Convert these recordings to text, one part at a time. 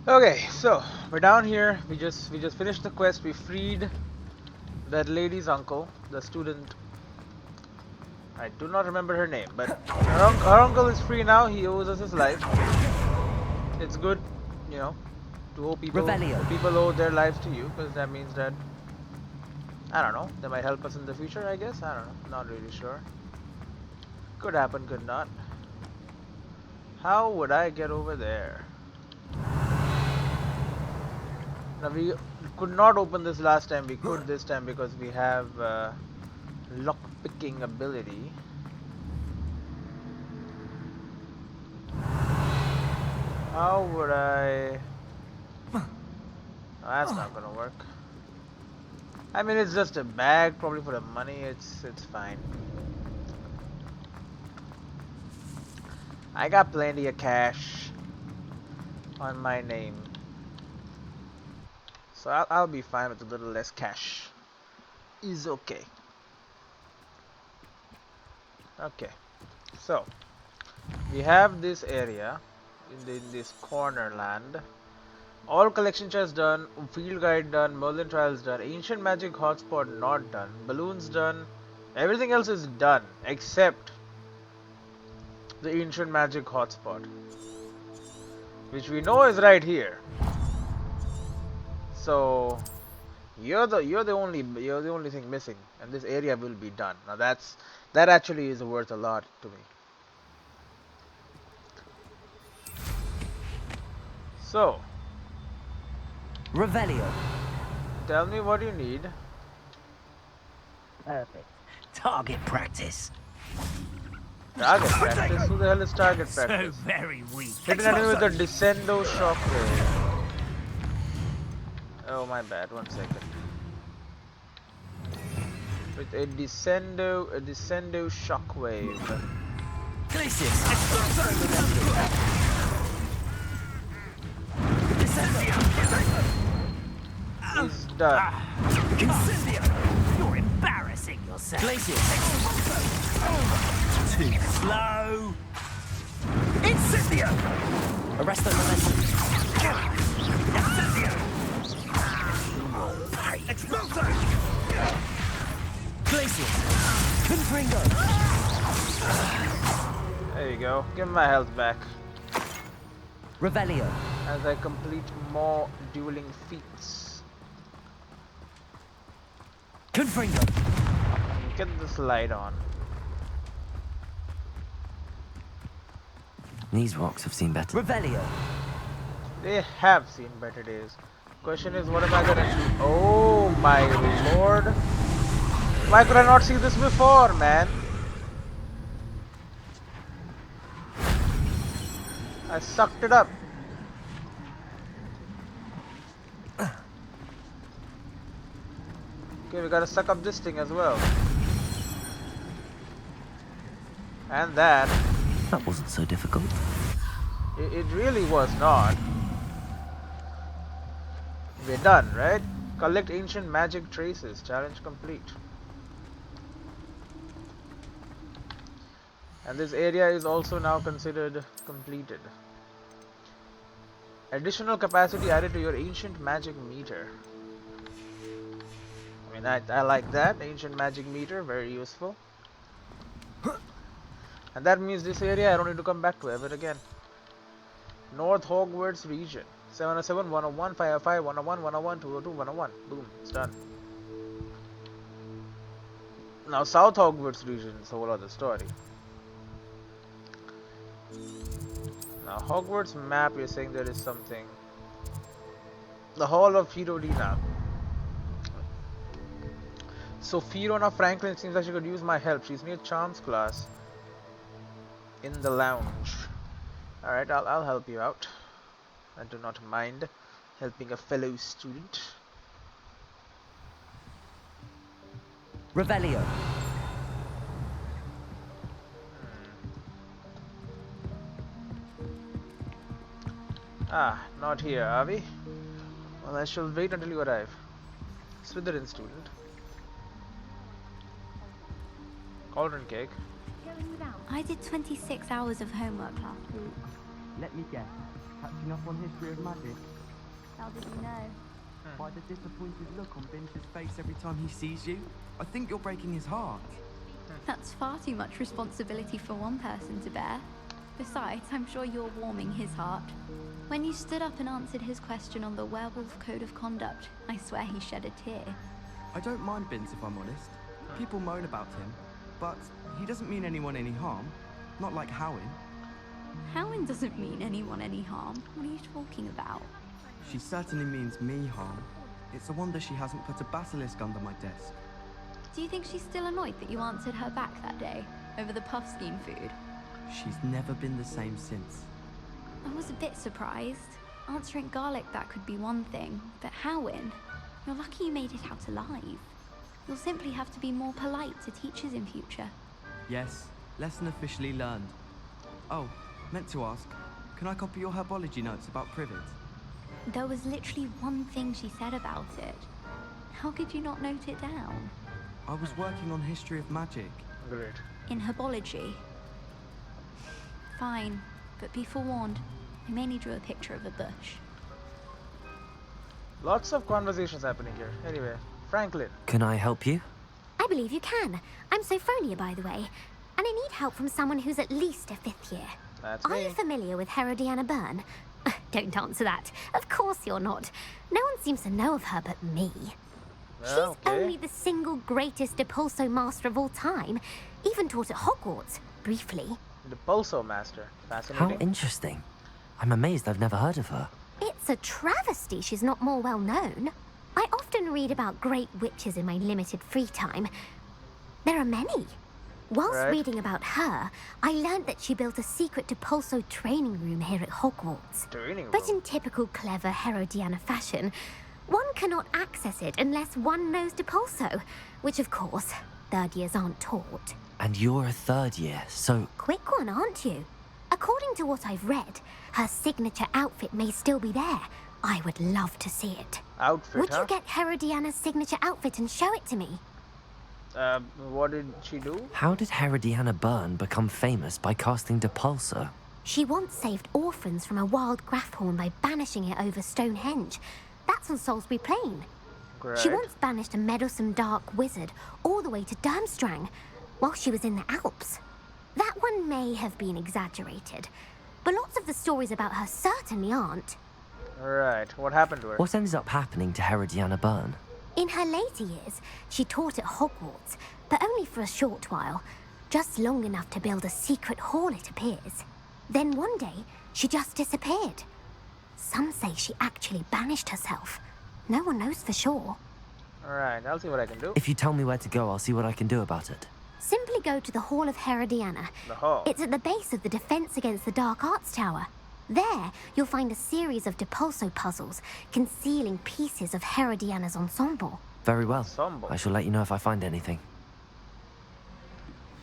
Okay, so we're down here. We just finished the quest. We freed that lady's uncle, the student. I do not remember her name, but her uncle is free now. He owes us his life. It's good, you know, to owe Revelio. people owe their lives to you, because that means that I don't know. They might help us in the future. I guess I don't know. Not really sure. Could happen, could not. How would I get over there? Now we could not open this last time. We could this time because we have lock picking ability. How would I? Oh, that's not gonna work. I mean, it's just a bag, probably for the money. It's fine. I got plenty of cash on my name, so I'll be fine with a little less cash. Is okay. Okay, so we have this area in this corner land. All collection chests done, field guide done, Merlin trials done, ancient magic hotspot not done, balloons done, everything else is done except the ancient magic hotspot, which we know is right here. So you're the only thing missing, and this area will be done. Now that actually is worth a lot to me. So Revelio. tell me what you need. Perfect. Target practice. Target practice? Who the hell is target practice? So very weak. Hit an enemy with a Descendo shockwave. Oh my bad, 1 second. With a Descendo shockwave. Glacius. He's done. Incendio. You're embarrassing yourself. Glacius. Too slow. Incendio. Arrest the momentum. Incendio. Exploso. Glacius. Confringo. There you go. Give him my health back. Revelio. As I complete more dueling feats. Confringo. Get this light on. These rocks have seen better. Revelio. They have seen better days. Question is, what am I gonna do? Oh my lord. Why could I not see this before, man? I sucked it up. Okay, we gotta suck up this thing as well. And that. That wasn't so difficult. It really was not. We're done, right? Collect ancient magic traces. Challenge complete. And this area is also now considered completed. Additional capacity added to your ancient magic meter. I mean, I like that. Ancient magic meter, very useful. And that means this area I don't need to come back to ever again. North Hogwarts region. 707, 101, 505, 101, 101, 202, 101. Boom, it's done. Now South Hogwarts region is a whole other story. Now Hogwarts map, you're saying there is something. The Hall of Fiorina. So Fiona Franklin seems like she could use my help. She's near Charms class. In the lounge. Alright, I'll help you out. I do not mind helping a fellow student. Revelio. Ah, not here, are we? Well, I shall wait until you arrive. Slytherin student. Cauldron cake. I did 26 hours of homework last week. Let me guess. Catching up on history of magic? How did you know? By the disappointed look on Binch's face every time he sees you, I think you're breaking his heart. That's far too much responsibility for one person to bear. Besides, I'm sure you're warming his heart. When you stood up and answered his question on the werewolf code of conduct, I swear he shed a tear. I don't mind Binch if I'm honest. People moan about him, but he doesn't mean anyone any harm. Not like Howin. Howin doesn't mean anyone any harm. What are you talking about? She certainly means me harm. It's a wonder she hasn't put a basilisk under my desk. Do you think she's still annoyed that you answered her back that day, over the puffskein food? She's never been the same since. I was a bit surprised. Answering garlic back could be one thing, but Howin, you're lucky you made it out alive. You'll simply have to be more polite to teachers in future. Yes, lesson officially learned. Oh, meant to ask, can I copy your herbology notes about privet? There was literally one thing she said about it. How could you not note it down? I was working on history of magic. Great. In herbology. Fine, but be forewarned. I mainly drew a picture of a bush. Lots of conversations happening here. Anyway, Franklin. Can I help you? I believe you can. I'm Sophronia, by the way, and I need help from someone who's at least a 5th year. That's Are me. you familiar with Herodiana Byrne? Don't answer that. Of course you're not. No one seems to know of her but me. She's Okay. only the single greatest Depulso master of all time. Even taught at Hogwarts, briefly. The Pulso Master. How Fascinating. interesting. I'm amazed I've never heard of her. It's a travesty she's not more well known. I often read about great witches in my limited free time. There are many. Whilst Right. reading about her, I learned that she built a secret Depulso training room here at Hogwarts. Training room. But in typical clever Herodiana fashion, one cannot access it unless one knows Depulso, which of course, 3rd years aren't taught. And you're a 3rd year, so Quick one, aren't you? According to what I've read, her signature outfit may still be there. I would love to see it. Outfit, Would huh? you get Herodiana's signature outfit and show it to me? What did she do? how did Herodiana Byrne become famous by casting Depulso? She once saved orphans from a wild Grafthorn by banishing it over Stonehenge. That's on Salisbury Plain. Great. She once banished a meddlesome dark wizard all the way to Durmstrang while she was in the Alps. That one may have been exaggerated, but lots of the stories about her certainly aren't. Right. What happened to her? What ended up happening to Herodiana Byrne? In her later years, she taught at Hogwarts, but only for a short while, just long enough to build a secret hall, it appears. Then one day, she just disappeared. Some say she actually banished herself. No one knows for sure. Alright, I'll see what I can do. If you tell me where to go, I'll see what I can do about it. Simply go to the Hall of Herodiana. The hall. It's at the base of the Defense Against the Dark Arts Tower. There, you'll find a series of Depulso puzzles concealing pieces of Herodiana's ensemble. Very well. Ensemble. I shall let you know if I find anything.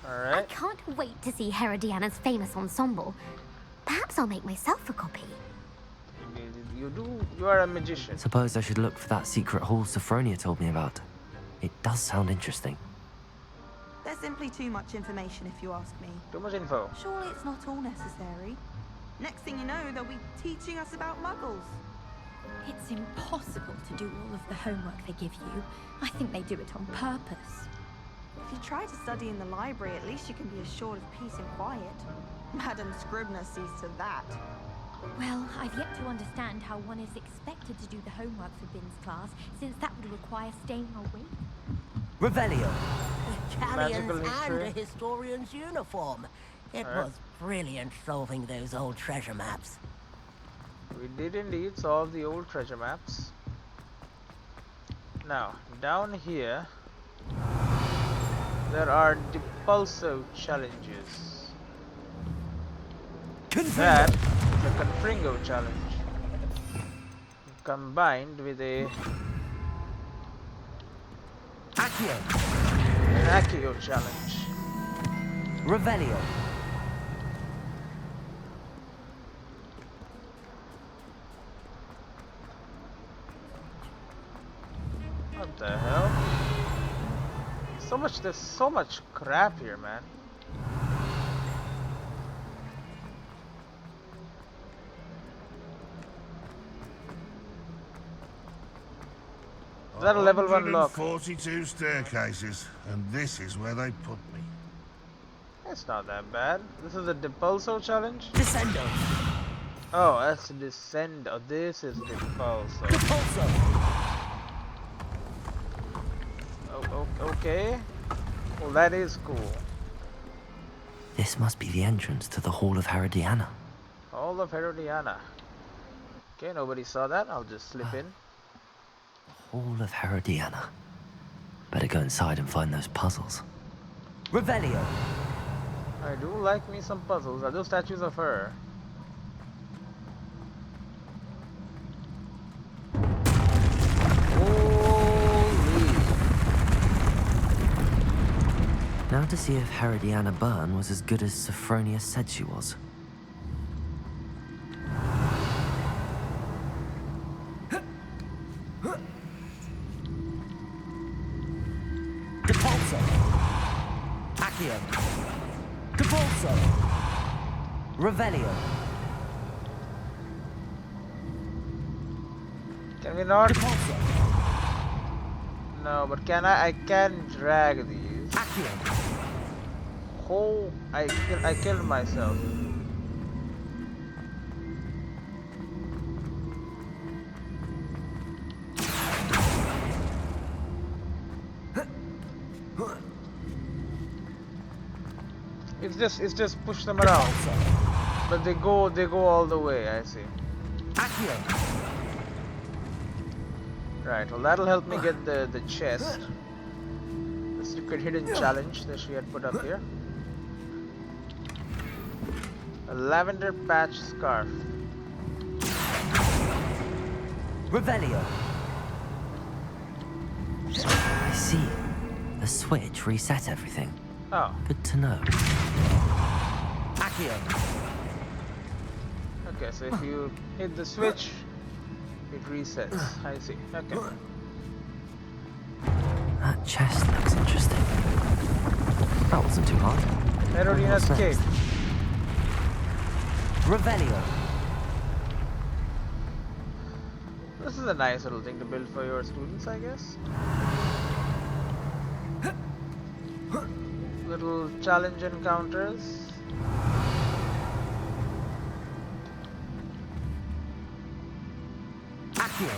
I Alright. can't wait to see Herodiana's famous ensemble. Perhaps I'll make myself a copy. You are a magician. Suppose I should look for that secret hall Sophronia told me about. It does sound interesting. There's simply too much information if you ask me. Too much info. Surely it's not all necessary. Next thing you know, they'll be teaching us about muggles. It's impossible to do all of the homework they give you. I think they do it on purpose. If you try to study in the library, at least you can be assured of peace and quiet. Madam Scribner sees to that. Well, I've yet to understand how one is expected to do the homework for Bin's class, since that would require staying awake. Revelio! Magical Italians and history. a historian's uniform. It Alright. was brilliant solving those old treasure maps. We did indeed solve the old treasure maps. Now, down here, there are Depulso challenges. That is the Confringo challenge, combined with an Accio challenge. Revelio! What the hell? There's so much crap here, man. Is that a level 1 lock? 142 staircases, and this is where they put me. It's not that bad. This is a Depulso challenge? Descendo. Oh, that's Descend. Oh, this is Depulso. Depulso. Oh, okay. Well, that is cool. This must be the entrance to the Hall of Herodiana. All of Herodiana. Okay, nobody saw that. I'll just slip in. Hall of Herodiana. Better go inside and find those puzzles. Revelio. I do like me some puzzles. Are those statues of her? Holy! Now to see if Herodiana Byrne was as good as Sophronia said she was. Depulso. Accio. Depulso. Revelio. Can we not? Depulso. No, but can I? I can drag these. Accio. Oh, I killed myself. It's just push them around. But they go all the way, I see. Accio. Right, well that'll help me get the chest. The secret hidden challenge that she had put up here. A lavender patch scarf. Revelio. I see. The switch reset everything. Oh, Good to know. Accio. okay, so if you hit the switch, it resets. I see. Okay. That chest looks interesting. That wasn't too hard. Herodiana's What's cave. next? Revelio. This is a nice little thing to build for your students, I guess. Little challenge encounters. Accio.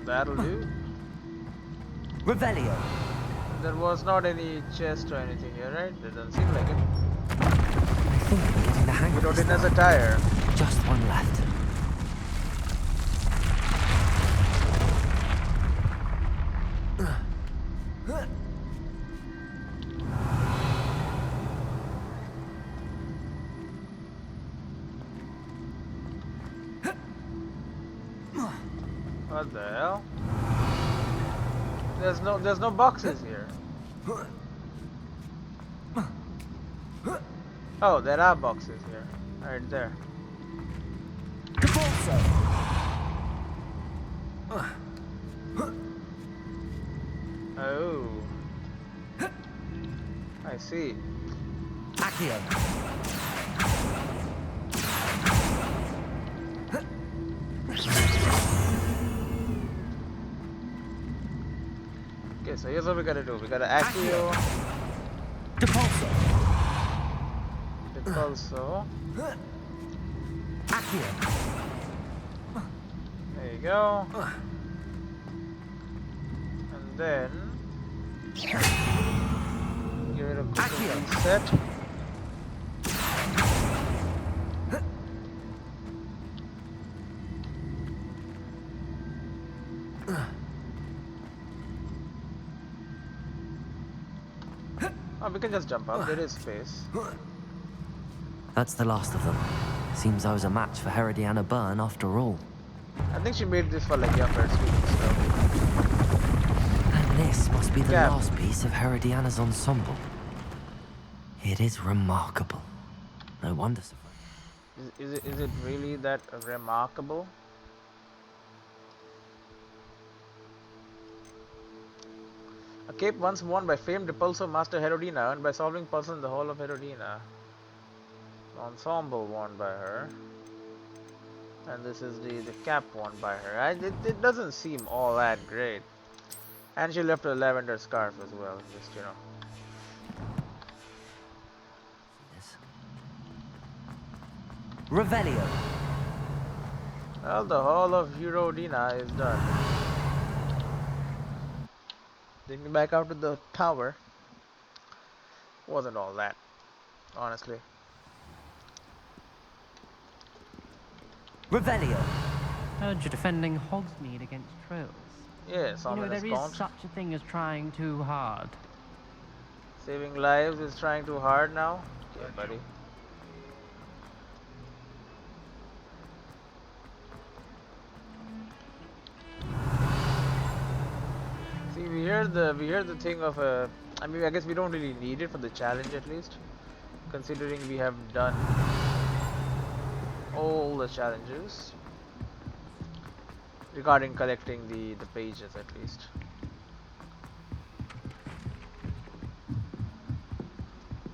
That'll do. Revelio. There was not any chest or anything here, right? It doesn't seem like it. I think I'm getting the hang You of wrote this it as now. a tire. Just one left. What the hell? There's no boxes here. Oh, there are boxes here. Right there. Depulso. Oh. I see. Accio. Okay, so here's what we gotta do. We gotta Accio, Depulso. Depulso. Accio. There you go. And then give it a quick Accio. reset. Oh, we can just jump up. There is space. That's the last of them. Seems I was a match for Herodiana Byrne after all. I think she made this for like younger students though. And this must be the Yeah. last piece of Herodiana's ensemble. It is remarkable. No wonder Sophronia. Is it really that remarkable? A cape once worn by famed Depulso master Herodina, earned by solving puzzles in the Hall of Herodina. Ensemble worn by her. And this is the cap worn by her. It doesn't seem all that great. And she left a lavender scarf as well, just, you know. This. Revelio. Well, the Hall of Herodina is done. Taking back out to the tower wasn't all that, honestly. Revelio. Heard you're defending Hogsmeade against trolls. Yes, You know, ominous there count. is such a thing as trying too hard. Saving lives is trying too hard now? Okay, buddy. See, we hear the thing of a. I mean, I guess we don't really need it for the challenge at least, considering we have done all the challenges regarding collecting the pages at least.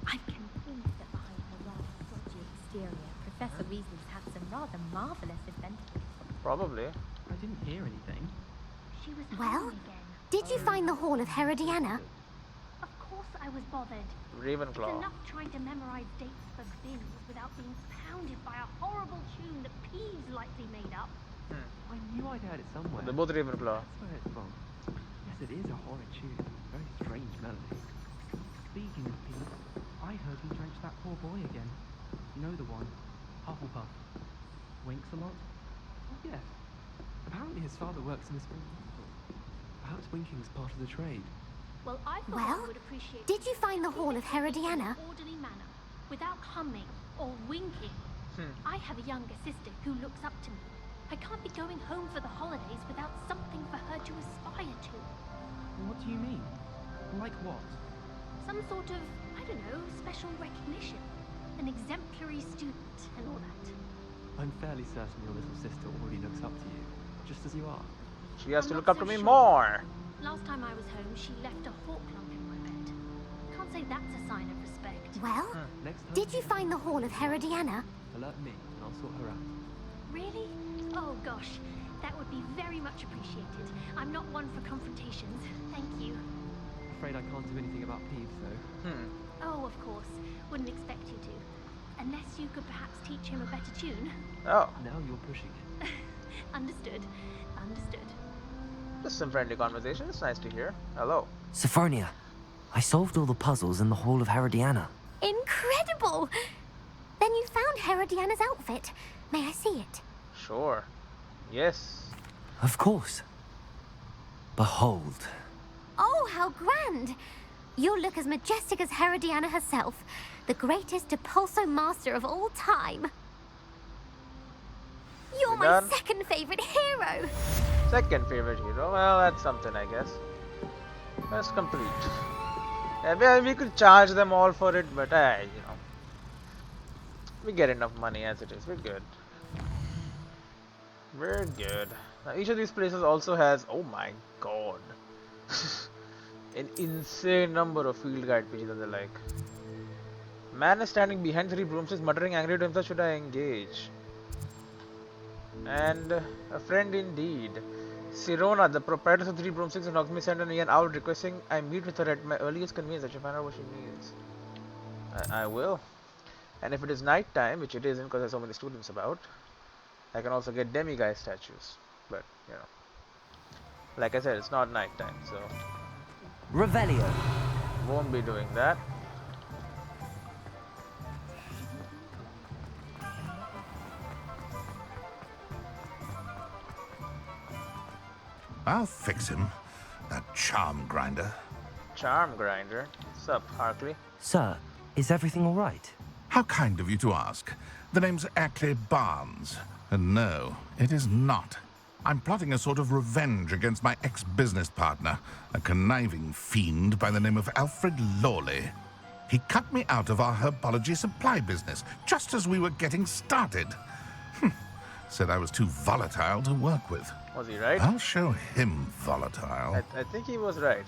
I'm convinced that behind her rather dodgy exterior, Professor Weasley's had some rather marvelous adventures. Probably. I didn't hear anything. She was Well, home again. did you find the Hall of Herodiana? Of course I was bothered. It's Ravenclaw. enough trying to memorize dates for bins without being pounded by a horrible tune that Peeves likely made up. I knew I'd heard it somewhere. They're both Ravenclaw. That's where it's from. Yes, it is a horrid tune. Very strange melody. Speaking of Pete, I heard he drenched that poor boy again. You know the one. Hufflepuff. Winks a lot? Oh, yes. Apparently his father works in a small hospital. Perhaps winking's part of the trade. Well, I thought Well, I would appreciate did you find the Hall of Herodiana? in an orderly manner, without humming or winking. I have a younger sister who looks up to me. I can't be going home for the holidays without something for her to aspire to. What do you mean? Like what? Some sort of, I don't know, special recognition. An exemplary student and all that. I'm fairly certain your little sister already looks up to you, just as you are. She has I'm to not look up so to me sure. more. Last time I was home, she left a hawk lump in my bed. Can't say that's a sign of respect. Well, Next time, did you find the Hall of Herodiana? alert me and I'll sort her out. Really? Oh gosh, that would be very much appreciated. I'm not one for confrontations. Thank you. Afraid I can't do anything about Peeves, though. Oh, of course. Wouldn't expect you to. Unless you could perhaps teach him a better tune. Oh, Now you're pushing it. Understood. Understood. just some friendly conversation. It's nice to hear. Hello. Sophronia. I solved all the puzzles in the Hall of Herodiana. Incredible! Then you found Herodiana's outfit. May I see it? Sure. Yes. Of course. Behold. Oh, how grand! You'll look as majestic as Herodiana herself, the greatest Depulso master of all time. You're We my done? second favorite hero! Second favorite hero. Well, that's something, I guess. That's complete. Yeah, we could charge them all for it, but you know, we get enough money as it is. We're good. We're good. Now, each of these places also has, oh my god, an insane number of field guide pages and the like. Man is standing behind 3 broomsticks, muttering angrily to himself, should I engage? And a friend indeed. Sirona, the proprietor of 3 broomsticks in Hogsmeade, sent an owl requesting I meet with her at my earliest convenience. I should find out what she needs. I will. And if it is night time, which it isn't because there's so many students about, I can also get demiguise statues. But, you know, like I said, it's not night time, so Revelio. won't be doing that. I'll fix him. That charm grinder. Charm grinder. Sup, Harkley? Sir, is everything all right? How kind of you to ask. The name's Ackley Barnes. And no, it is not. I'm plotting a sort of revenge against my ex-business partner, a conniving fiend by the name of Alfred Lawley. He cut me out of our herbology supply business, just as we were getting started. Said I was too volatile to work with. Was he right? I'll show him volatile. I think he was right.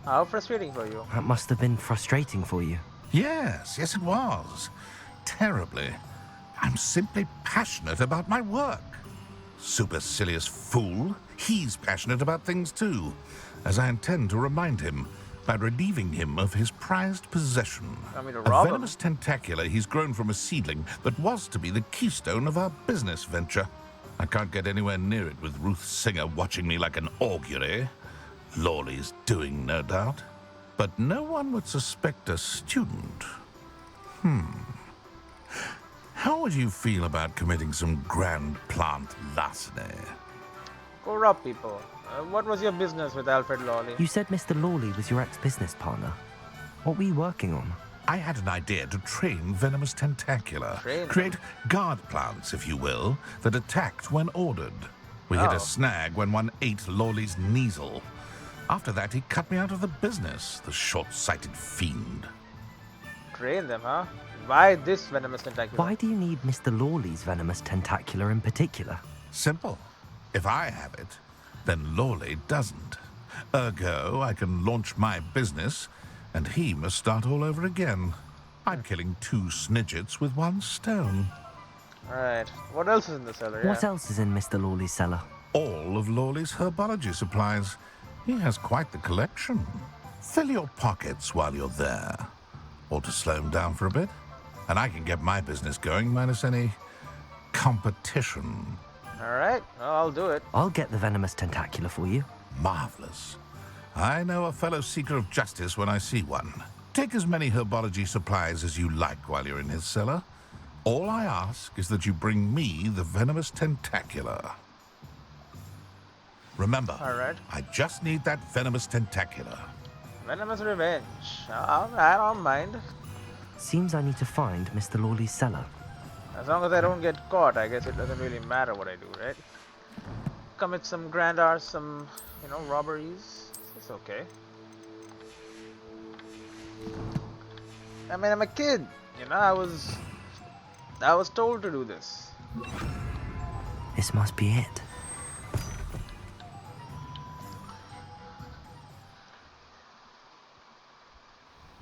How frustrating for you. That must have been frustrating for you. Yes, it was. terribly. I'm simply passionate about my work. Supercilious fool. He's passionate about things too, as I intend to remind him by relieving him of his prized possession. Want me to A rob him? venomous tentacula he's grown from a seedling that was to be the keystone of our business venture. I can't get anywhere near it with Ruth Singer watching me like an augury. Lawley's doing, no doubt. But no one would suspect a student. How would you feel about committing some grand plant larceny? Go rob people. What was your business with Alfred Lawley? You said Mr. Lawley was your ex-business partner. What were you working on? I had an idea to train venomous tentacula. Train Create guard plants, if you will, that attacked when ordered. We hit Oh. a snag when one ate Lawley's Kneasel. After that, he cut me out of the business, the short-sighted fiend. Train them, huh? Why this venomous tentacular? Why do you need Mr. Lawley's venomous tentacular in particular? Simple. If I have it, then Lawley doesn't. Ergo, I can launch my business, and he must start all over again. I'm killing 2 snidgets with 1 stone. Alright. What else is in the cellar? What Yeah. else is in Mr. Lawley's cellar? All of Lawley's herbology supplies. He has quite the collection. Fill your pockets while you're there. Or to slow him down for a bit. And I can get my business going minus any competition. Alright. Well, I'll do it. I'll get the venomous tentacular for you. Marvelous. I know a fellow seeker of justice when I see one. Take as many herbology supplies as you like while you're in his cellar. All I ask is that you bring me the venomous tentacular. Remember, Alright. I just need that venomous tentacular. Venomous revenge. I don't mind. Seems I need to find Mr. Lawley's cellar. As long as I don't get caught, I guess it doesn't really matter what I do, right? Commit some grand arson, some, robberies. It's okay. I mean, I'm a kid. I was told to do this. This must be it.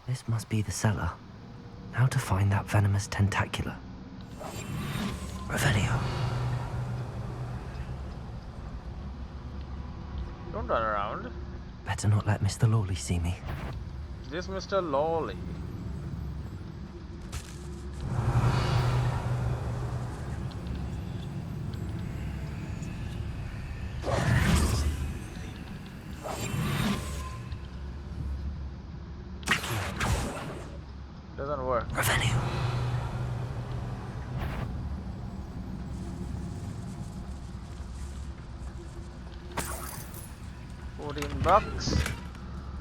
This must be the cellar. How to find that venomous tentacular? Revelio. Don't run around. Better not let Mr. Lawley see me. Is this Mr. Lawley? Doesn't work. Revelio. $14.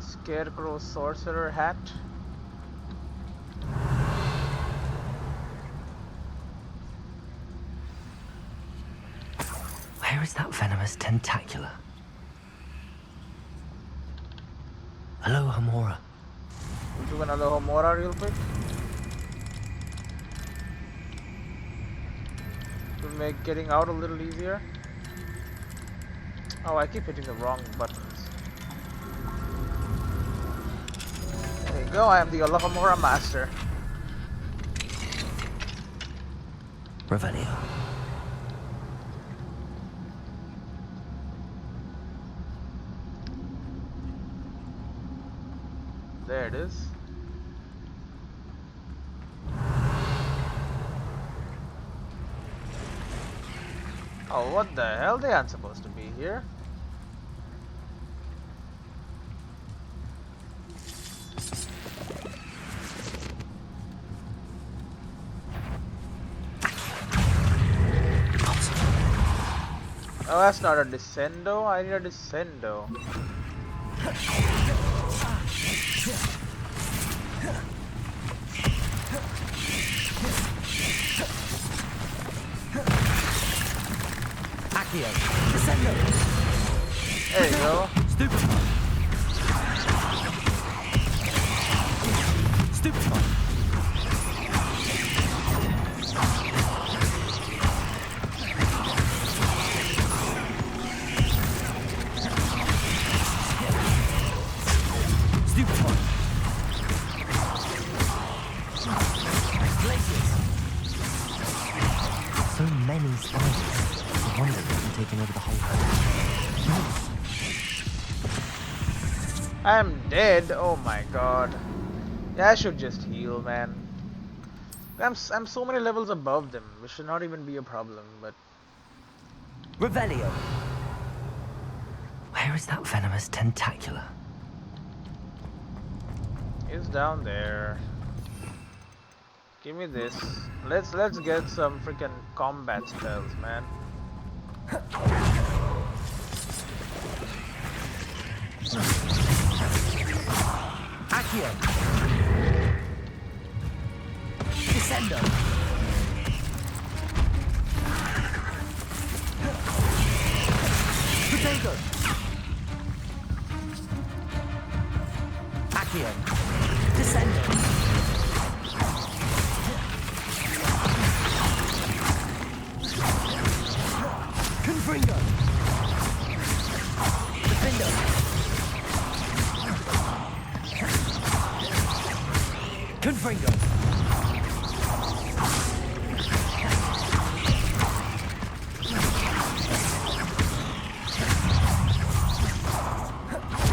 Scarecrow sorcerer hat. Where is that venomous tentacular? Hello, Hamora. We'll do another Homora real quick. To make getting out a little easier. Oh, I keep hitting the wrong buttons. There you go, I am the Homora master. Revelio. There it is. Oh, what the hell? They aren't supposed to be here. Oh, that's not a descendo. I need a descendo. Accio. Descendo. There you go. Stupefy. Stupefy. Stupefy. Glacius. many spiders. I wonder if they've taken over the whole I'm dead. Oh my god. Yeah, I should just heal, man. I'm so many levels above them. It should not even be a problem, but Revelio. Where is that venomous tentacula? it's down there. Give me this. Let's get some freaking combat spells, man. Accio. Descendo. Potato. Accio. Descendo. Confringo. Defendo. Confringo.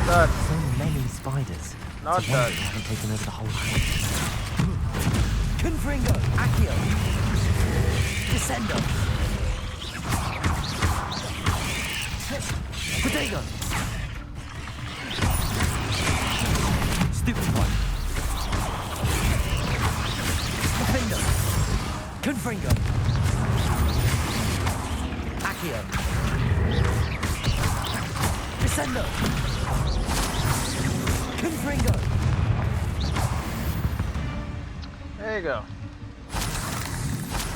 Done. So many spiders. Not It's a wonder done. they haven't taken over the whole land. Confringo. Accio. Descendo. Potato. Stupid one. Defendo. Confringo. Accio. Descendo. Confringo. There you go.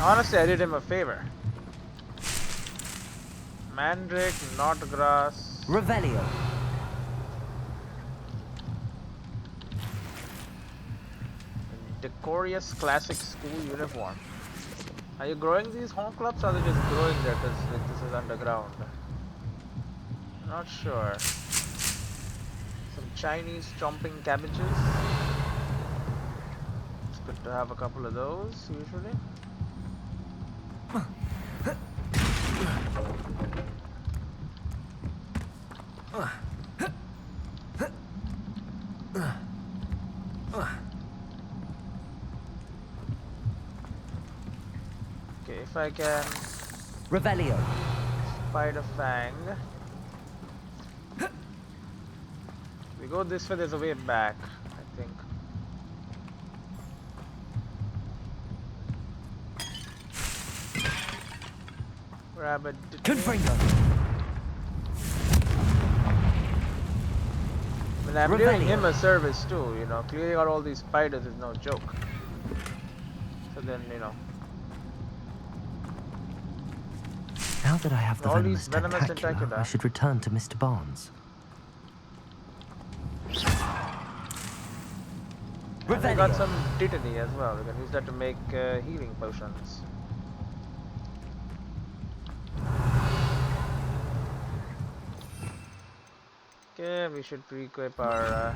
Honestly, I did him a favor. Mandrake, Knotgrass. Revelio. Decorous classic school uniform. Are you growing these home clubs or are they just growing there because this is underground? Not sure. Some Chinese chomping cabbages. It's good to have a couple of those usually. Okay, if I can Revelio. Spider Fang. We go this way, there's a way back, I think. Rabbit. Confringo. I mean, I'm doing Revelio. him a service too, you know. Clearing out all these spiders is no joke. So then, you know. Now that I have the All venomous these venomous tentacula, tentacula. I should return to Mr. Barnes. And I got Revelio. some Titany as well. We can use that to make healing potions. Okay, we should re-equip our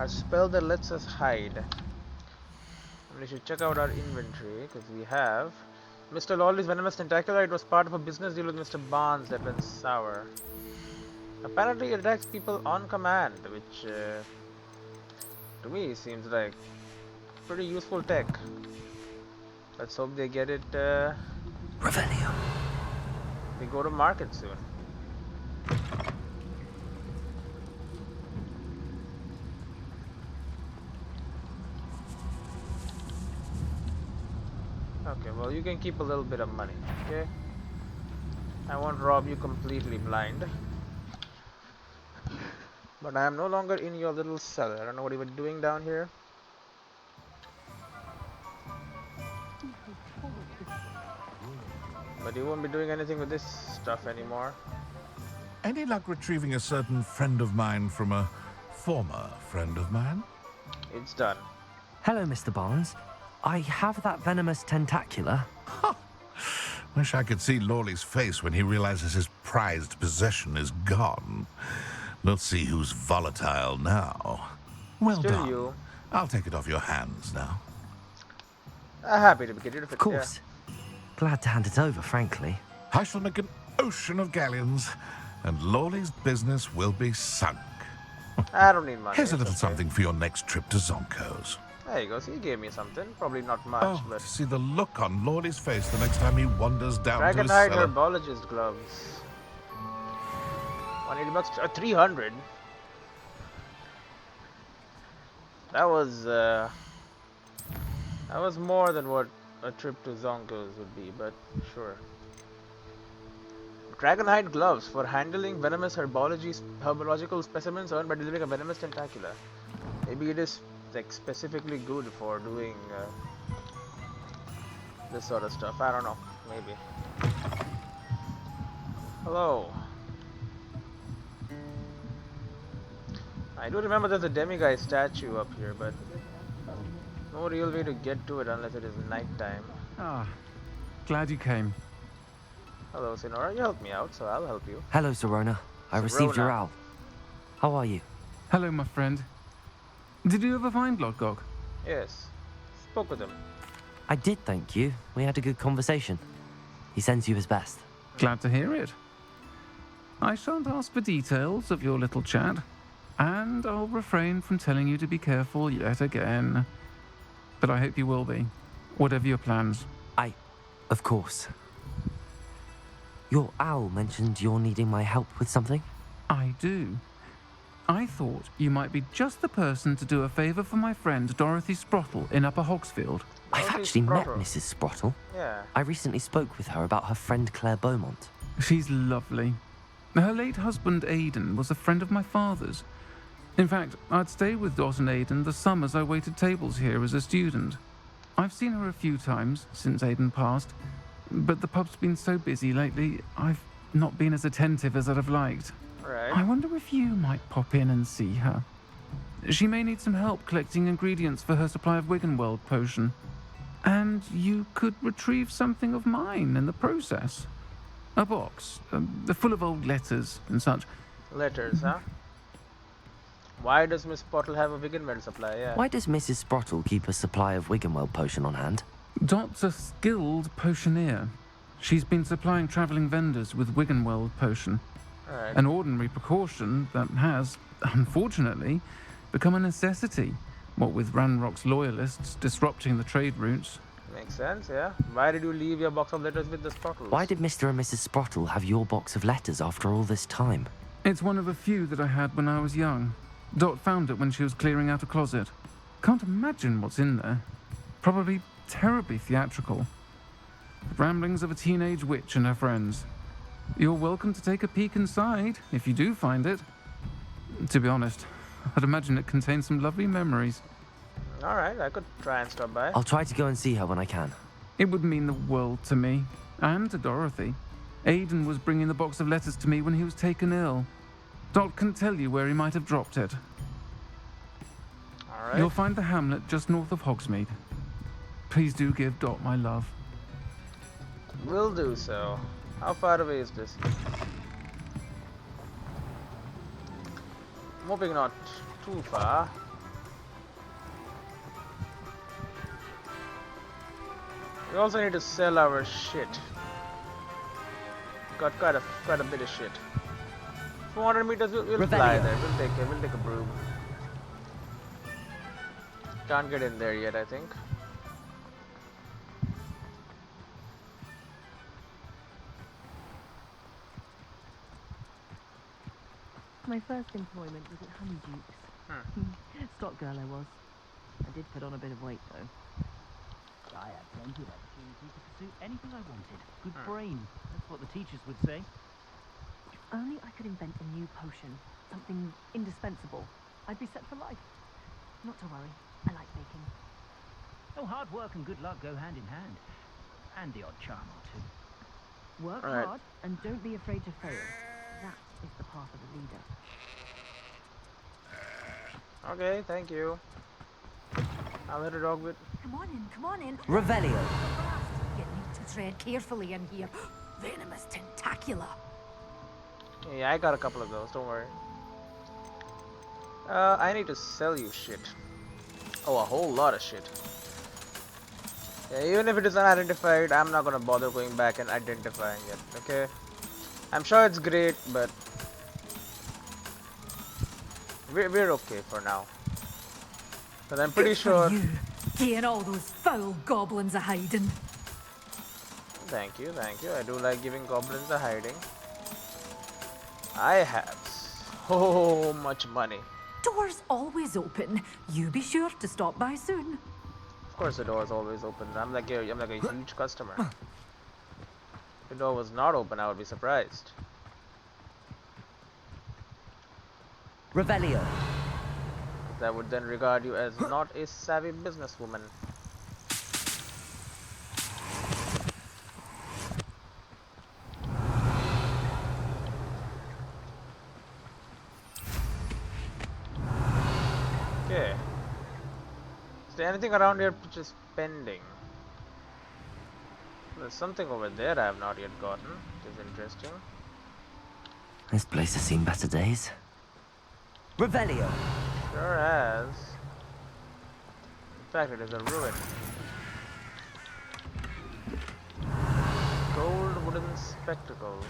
spell that lets us hide. And we should check out our inventory because we have Mr. Lawley's venomous tentacular. It was part of a business deal with Mr. Barnes that went sour. Apparently it attacks people on command, which to me seems like pretty useful tech. Let's hope they get it. Revelio. We go to market soon. Okay, well you can keep a little bit of money, okay? I won't rob you completely blind. But I am no longer in your little cellar. I don't know what you were doing down here. But you won't be doing anything with this stuff anymore. Any luck retrieving a certain friend of mine from a former friend of mine? It's done. Hello, Mr. Barnes. I have that venomous tentacula. Wish I could see Lawley's face when he realizes his prized possession is gone. We'll see who's volatile now. Well Still done. you. I'll take it off your hands now. Happy to get rid of it. Of course. Glad to hand it over, frankly. I shall make an ocean of galleons, and Lawley's business will be sunk. Yeah. I don't need money. Here's a it's little okay. something for your next trip to Zonko's. There you go. So he gave me something. Probably not much, Oh, but. to see the look on Lawley's face the next time he wanders down to his Dragonhide cellar. herbologist gloves. 180 bucks. 300. That was more than what a trip to Zonko's would be, but sure. Dragonhide gloves for handling venomous herbological specimens earned by delivering a venomous tentacula. Maybe it is like specifically good for doing this sort of stuff. I don't know. Maybe. Hello. I do remember there's a demiguise statue up here, but no real way to get to it unless it is nighttime. Ah, glad you came. Hello, Sinora. You helped me out, so I'll help you. Hello, Serona. I received your Serona. owl. How are you? Hello, my friend. Did you ever find Lodgok? Yes. Spoke with him. I did, thank you. We had a good conversation. He sends you his best. Glad to hear it. I shan't ask for details of your little chat, and I'll refrain from telling you to be careful yet again. But I hope you will be, whatever your plans. Of course. Your owl mentioned you're needing my help with something? I do. I thought you might be just the person to do a favour for my friend Dorothy Sprottle in Upper Hogsfield. I've Dorothy actually met Sprottle. Mrs. Sprottle. Yeah. I recently spoke with her about her friend Claire Beaumont. She's lovely. Her late husband Aidan was a friend of my father's. In fact, I'd stay with Dot and Aidan the summers I waited tables here as a student. I've seen her a few times since Aidan passed, but the pub's been so busy lately, I've not been as attentive as I'd have liked. I Right. wonder if you might pop in and see her. She may need some help collecting ingredients for her supply of Wiggenweld potion. And you could retrieve something of mine in the process. A box, full of old letters and such. Letters, huh? Why does Miss Pottle have a Wiggenweld supply? Yeah. Why does Mrs. Sprottle keep a supply of Wiggenweld potion on hand? Dot's a skilled potioneer. She's been supplying travelling vendors with Wiggenweld potion. Alright. An ordinary precaution that has, unfortunately, become a necessity, what with Ranrock's loyalists disrupting the trade routes. Makes sense, yeah. Why did you leave your box of letters with the Sprottles? Why did Mr. and Mrs. Sprottle have your box of letters after all this time? It's one of a few that I had when I was young. Dot found it when she was clearing out a closet. Can't imagine what's in there. Probably terribly theatrical. The ramblings of a teenage witch and her friends. You're welcome to take a peek inside, if you do find it. To be honest, I'd imagine it contains some lovely memories. Alright, I could try and stop by. I'll try to go and see her when I can. It would mean the world to me, and to Dorothy. Aidan was bringing the box of letters to me when he was taken ill. Dot can tell you where he might have dropped it. Alright. You'll find the hamlet just north of Hogsmeade. Please do give Dot my love. Will do so. How far away is this? I'm hoping not too far. We also need to sell our shit. Got quite a bit of shit. 400 meters, we'll fly Revelio. there. We'll take a broom. Can't get in there yet, I think. My first employment was at Honeyduke's. Stock girl I was. I did put on a bit of weight though. I had plenty of opportunity to pursue anything I wanted. Good brain, that's what the teachers would say. If only I could invent a new potion. Something indispensable. I'd be set for life. Not to worry. I like baking. Oh, hard work and good luck go hand in hand. And the odd charm or two. Work Alright. hard and don't be afraid to fail. That is the path of a leader. Okay, thank you. I'll hit a dog with. Come on in, come on in. Revelio. You need to tread carefully in here. Venomous tentacula. Yeah, I got a couple of those, don't worry. I need to sell you shit. Oh, a whole lot of shit. Yeah, even if it is unidentified, I'm not gonna bother going back and identifying it, okay? I'm sure it's great, but we're okay for now. But I'm pretty sure... you, getting all those foul goblins a hiding. Thank you, thank you. I do like giving goblins a hiding. I have so much money. Door's always open. You be sure to stop by soon. Of course the door is always open. I'm like a huge customer. If the door was not open, I would be surprised. Revelio. That would then regard you as not a savvy businesswoman. Okay. Is there anything around here which is pending? There's something over there I have not yet gotten, which is interesting. This place has seen better days. Revelio. Sure has. In fact, it is a ruin. Gold wooden spectacles.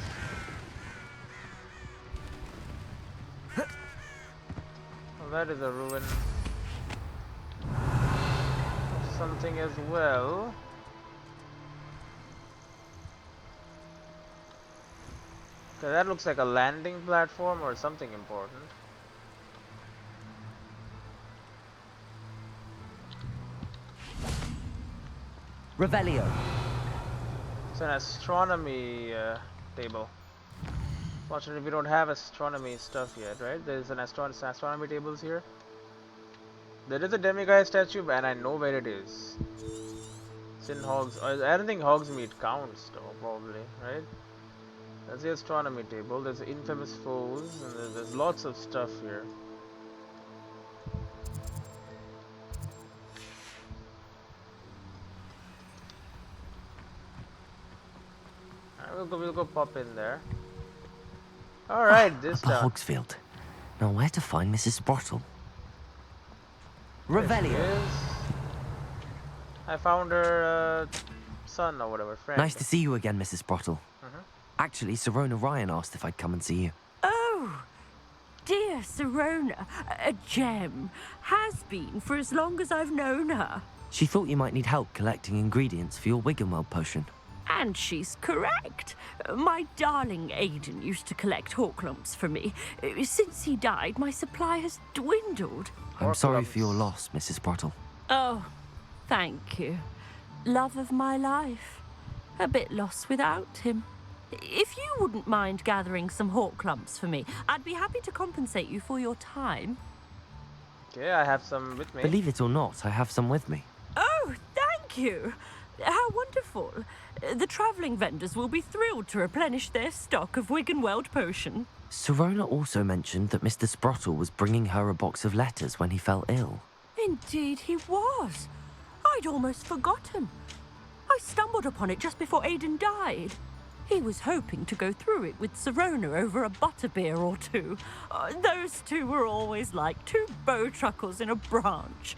Well, that is a ruin of something as well. Okay, that looks like a landing platform or something important. Revelio. It's an astronomy table. Fortunately, we don't have astronomy stuff yet, right? There's an astronomy tables here. There is a demiguise statue, and I know where it is. It's in I don't think Hogsmeade counts, though, probably, right? That's the astronomy table. There's infamous foes, and there's lots of stuff here. We'll go pop in there. Alright, this Upper time. Hogsfield. Now where to find Mrs. Sprottle? Revelio. I found her son or whatever, friend. Nice to see you again, Mrs. Sprottle. Actually, Sirona Ryan asked if I'd come and see you. Oh, dear Sirona, a gem. Has been for as long as I've known her. She thought you might need help collecting ingredients for your Wiggenweld potion. And she's correct. My darling Aidan used to collect hawklumps for me. Since he died, my supply has dwindled. I'm sorry for your loss, Mrs. Sprottle. Oh, thank you. Love of my life. A bit lost without him. If you wouldn't mind gathering some hawklumps for me, I'd be happy to compensate you for your time. Okay, I have some with me. Believe it or not, I have some with me. Oh, thank you. How wonderful. The travelling vendors will be thrilled to replenish their stock of Wiggenweld potion. Sirona also mentioned that Mr. Sprottle was bringing her a box of letters when he fell ill. Indeed he was. I'd almost forgotten. I stumbled upon it just before Aidan died. He was hoping to go through it with Sirona over a butterbeer or two. Those two were always like two bowtruckles in a branch.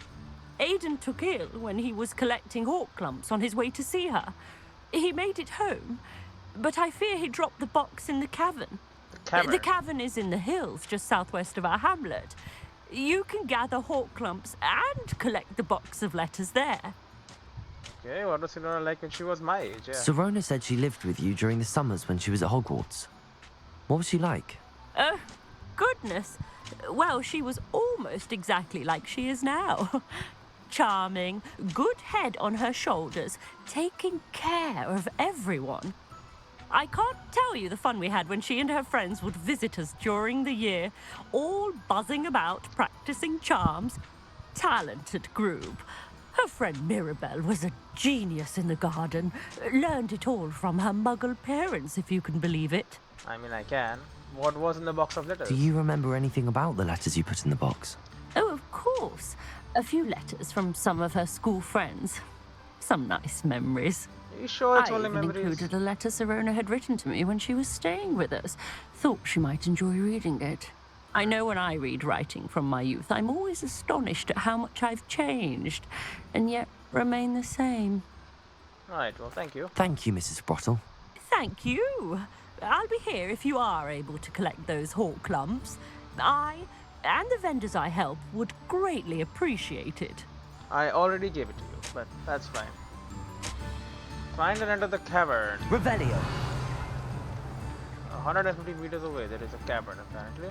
Aidan took ill when he was collecting hawklumps on his way to see her. He made it home, but I fear he dropped the box in the cavern. The cavern is in the hills just southwest of our hamlet. You can gather hawklumps and collect the box of letters there. Okay, what was Sirona like when she was my age? Yeah. Sirona said she lived with you during the summers when she was at Hogwarts. What was she like? Oh, goodness. Well, she was almost exactly like she is now. Charming, good head on her shoulders, taking care of everyone. I can't tell you the fun we had when she and her friends would visit us during the year, all buzzing about, practicing charms. Talented group. Her friend Mirabelle was a genius in the garden. Learned it all from her muggle parents, if you can believe it. I mean, I can. What was in the box of letters? Do you remember anything about the letters you put in the box? Oh, of course. A few letters from some of her school friends. Some nice memories. Are you sure it's I only even memories? included a letter Sirona had written to me when she was staying with us. Thought she might enjoy reading it. I know when I read writing from my youth, I'm always astonished at how much I've changed, and yet remain the same. Alright, well, thank you. Thank you, Mrs. Sprottle. Thank you. I'll be here if you are able to collect those hawk clumps. I and the vendors I help would greatly appreciate it. I already gave it to you, but that's fine. Find and enter the cavern. Revelio. 150 meters away, there is a cavern apparently.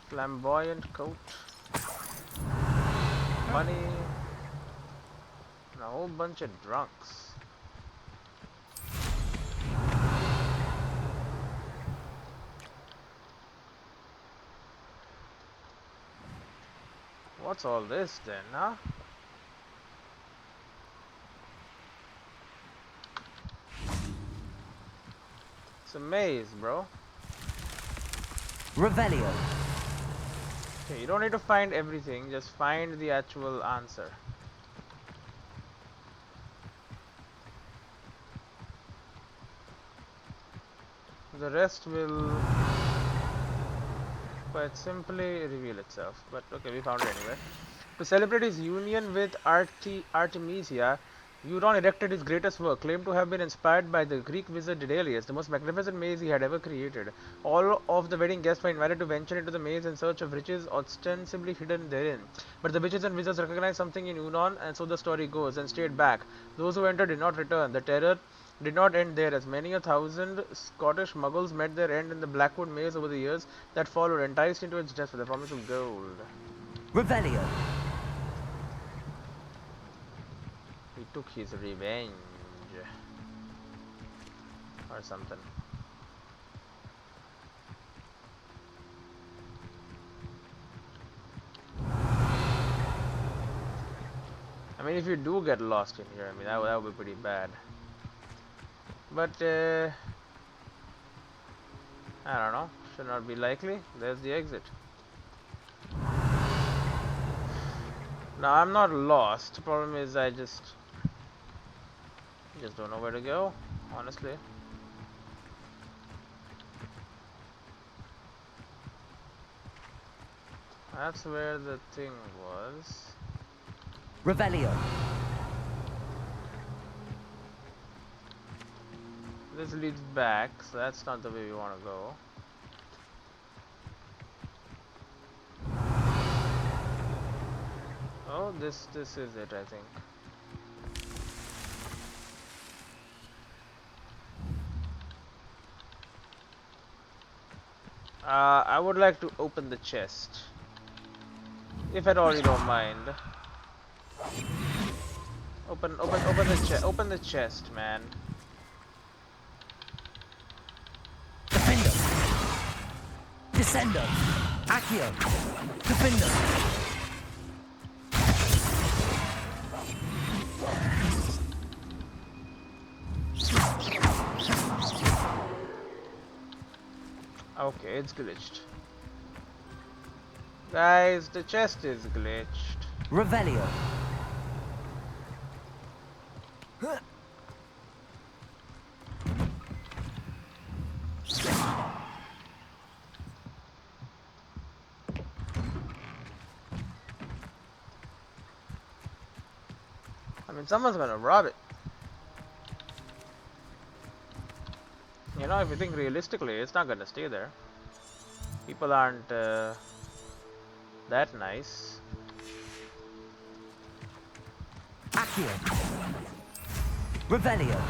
Flamboyant coat. Money. And a whole bunch of drunks. What's all this then, huh? It's a maze, bro. Revelio. Okay, you don't need to find everything, just find the actual answer. The rest will quite simply reveal itself, but okay, we found it anyway. To celebrate his union with Artemisia, Euron erected his greatest work, claimed to have been inspired by the Greek wizard Daedalus, the most magnificent maze he had ever created. All of the wedding guests were invited to venture into the maze in search of riches ostensibly hidden therein. But the witches and wizards recognized something in Euron, and so the story goes, and stayed back. Those who entered did not return. The terror did not end there, as many 1,000 Scottish muggles met their end in the Blackwood maze over the years that followed, enticed into its depths with the promise of gold. Revelio. He took his revenge. Or something. I mean, if you do get lost in here, I mean, that would be pretty bad. But, I don't know. Should not be likely. There's the exit. Now, I'm not lost. The problem is I just don't know where to go, honestly. That's where the thing was. Revelio. This leads back, so that's not the way we want to go. Oh, this is it, I think. I would like to open the chest, if at all you don't mind. Open the chest, man. Defendo. Descendo. Accio. Defendo. Okay, it's glitched. Guys, the chest is glitched. Revelio. I mean, someone's gonna rob it. You know, if you think realistically, it's not gonna stay there. People aren't that nice. Accio. Revelio.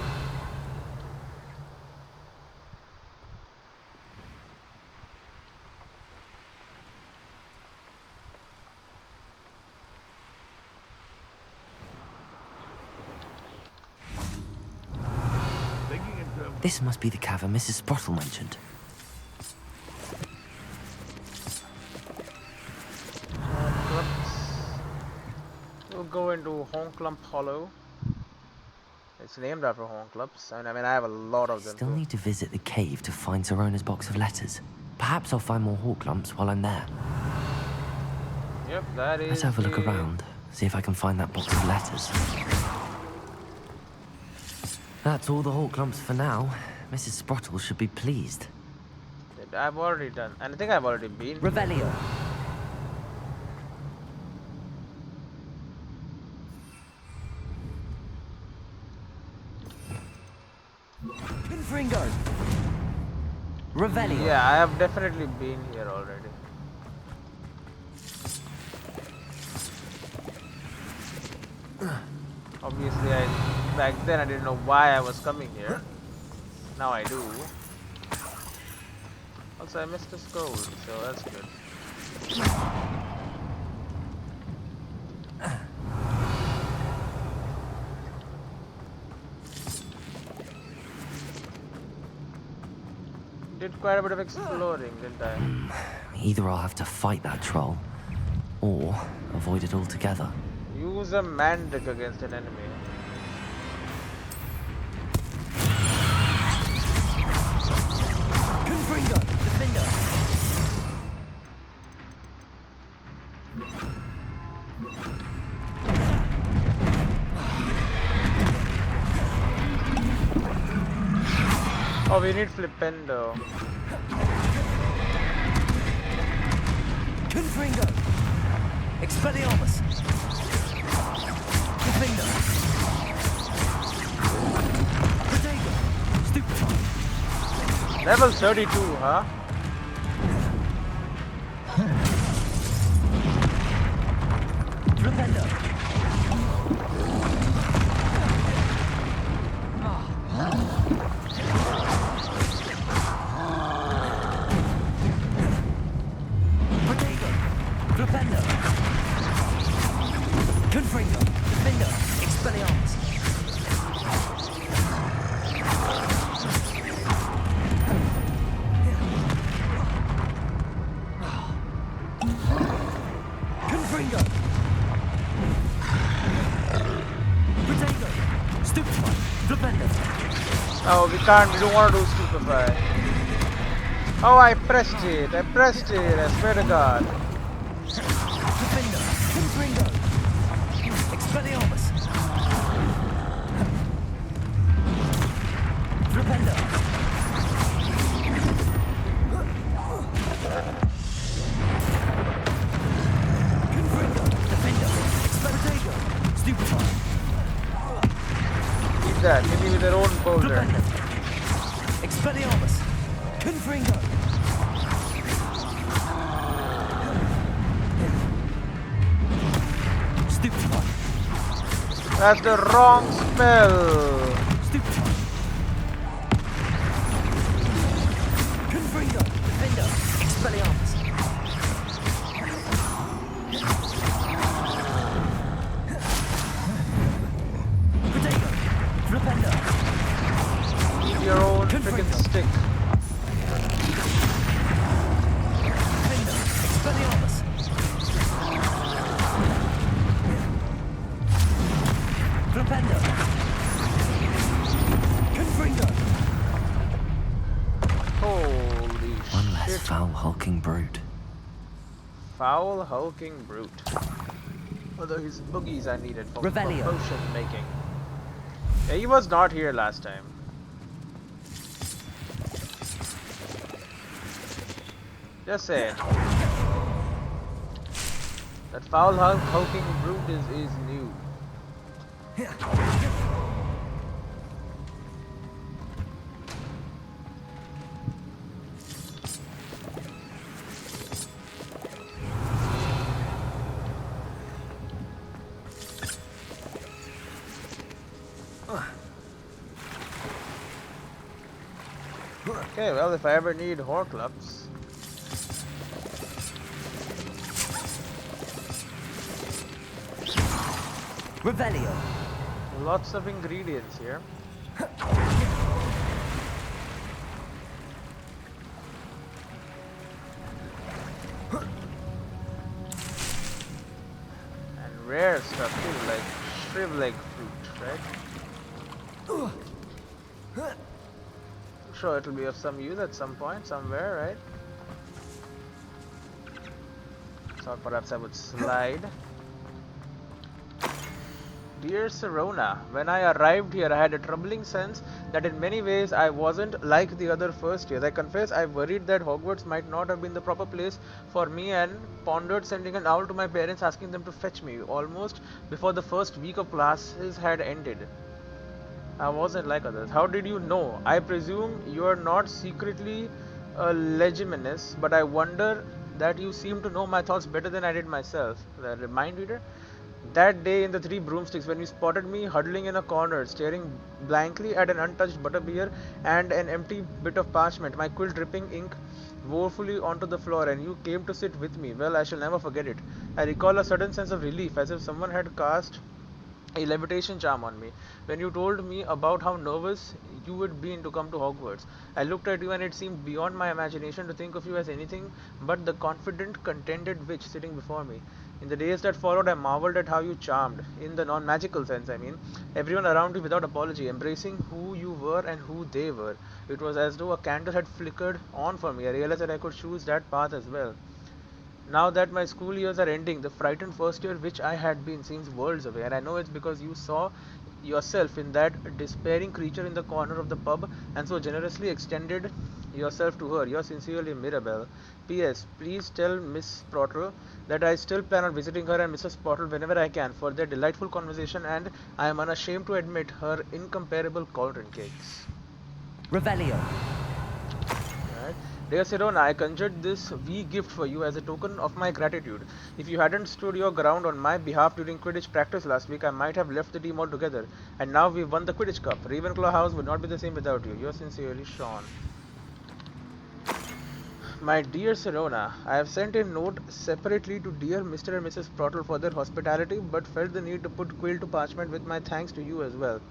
This must be the cavern Mrs. Sprottle mentioned. We'll go into Honklump Hollow. It's named after Honklumps, and I mean I have a lot of them. Still too. need to visit the cave to find Zerona's box of letters. Perhaps I'll find more hawk lumps while I'm there. Yep, that is. Let's have a look around, see if I can find that box of letters. That's all the Hawk lumps for now. Mrs. Sprottle should be pleased. I've already done, and I think I've already been. Revelio. Confringo. Revelio. Yeah, I have definitely been here already. Obviously, back then I didn't know why I was coming here. Now I do. Also, I missed a scroll, so that's good. Did quite a bit of exploring, didn't I? Either I'll have to fight that troll, or avoid it altogether. Use a mandrake against an enemy. Confringo. Defender. Oh, we need Flipendo. Confringo. Expelliarmus. Defender. Protego. Stupefy. Level 32, huh? Flipendo. Protego. Flipendo. Confringo. Defender. Expelliarmus. Confringo. Protego. Stupefy. Flipendo. Oh, we can't. We don't want to do Stupefy. Oh, I pressed it. I pressed it. I swear to God. Defender. Confringo. Expelliarmus. Flipendo. Confringo. Defender. Expelliarmus. Stupefy. Keep that. Hit me with their own boulder. Flipendo. Expelliarmus. Confringo. Stupefy. That's the wrong spell. Stupefy. Confringo. Defender. Expelliarmus. Protego. Flipendo. Keep your own freaking stick. Defender. Expelliarmus. Flipendo. Confringo. Holy One less shit. foul hulking brute. Foul hulking brute. Although his boogies I needed for Revelio. potion making. Yeah, he was not here last time. Just saying. That foul hulking brute is new. Okay, well, if I ever need Horcrux. Revelio. Lots of ingredients here. And rare stuff too, like shrivel egg fruit, right? I'm sure it'll be of some use at some point, somewhere, right? So perhaps I would slide. Dear Serona, when I arrived here, I had a troubling sense that in many ways I wasn't like the other first years. I confess I worried that Hogwarts might not have been the proper place for me and pondered sending an owl to my parents asking them to fetch me almost before the first week of classes had ended. I wasn't like others. How did you know? I presume you are not secretly a legitimist, but I wonder that you seem to know my thoughts better than I did myself. The mind reader? That day in the Three Broomsticks, when you spotted me huddling in a corner, staring blankly at an untouched butterbeer and an empty bit of parchment, my quill dripping ink woefully onto the floor, and you came to sit with me, well, I shall never forget it. I recall a sudden sense of relief, as if someone had cast a levitation charm on me. When you told me about how nervous you would be to come to Hogwarts, I looked at you and it seemed beyond my imagination to think of you as anything but the confident, contented witch sitting before me. In the days that followed, I marveled at how you charmed, in the non-magical sense, I mean, everyone around you without apology, embracing who you were and who they were. It was as though a candle had flickered on for me. I realized that I could choose that path as well. Now that my school years are ending, the frightened first year which I had been seems worlds away, and I know it's because you saw yourself in that despairing creature in the corner of the pub and so generously extended yourself to her. Yours sincerely, Mirabelle. P.S. Please tell Miss Sprottle that I still plan on visiting her and Mrs. Sprottle whenever I can for their delightful conversation, and I am unashamed to admit her incomparable cauldron cakes. Revelio. Right. Dear Sirona, I conjured this wee gift for you as a token of my gratitude. If you hadn't stood your ground on my behalf during Quidditch practice last week, I might have left the team altogether. And now we've won the Quidditch Cup. Ravenclaw House would not be the same without you. Yours sincerely, Sean. My dear Serona, I have sent a note separately to dear Mr. and Mrs. Sprottle for their hospitality, but felt the need to put quill to parchment with my thanks to you as well.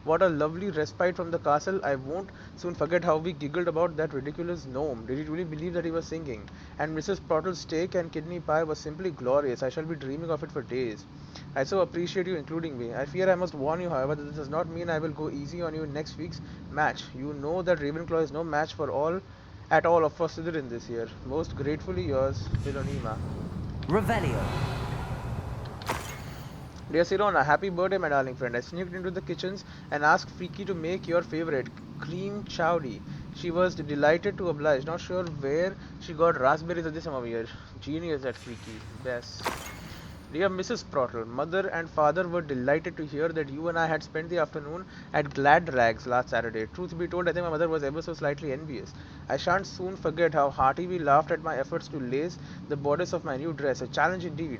What a lovely respite from the castle. I won't soon forget how we giggled about that ridiculous gnome. Did you truly believe that he was singing? And Mrs. Sprottle's steak and kidney pie was simply glorious. I shall be dreaming of it for days. I so appreciate you including me. I fear I must warn you, however, that this does not mean I will go easy on you in next week's match. You know that Ravenclaw is no match for all at all of for Slytherin this year. Most gratefully yours, Philonema. Revelio. Dear Sirona, happy birthday, my darling friend. I sneaked into the kitchens and asked Freaky to make your favorite, cream chowdy. She was delighted to oblige. Not sure where she got raspberries at this time of year. Genius, that Freaky. Best. Dear Mrs. Sprottle, mother and father were delighted to hear that you and I had spent the afternoon at Glad Rags last Saturday. Truth be told, I think my mother was ever so slightly envious. I shan't soon forget how hearty we laughed at my efforts to lace the bodice of my new dress, a challenge indeed,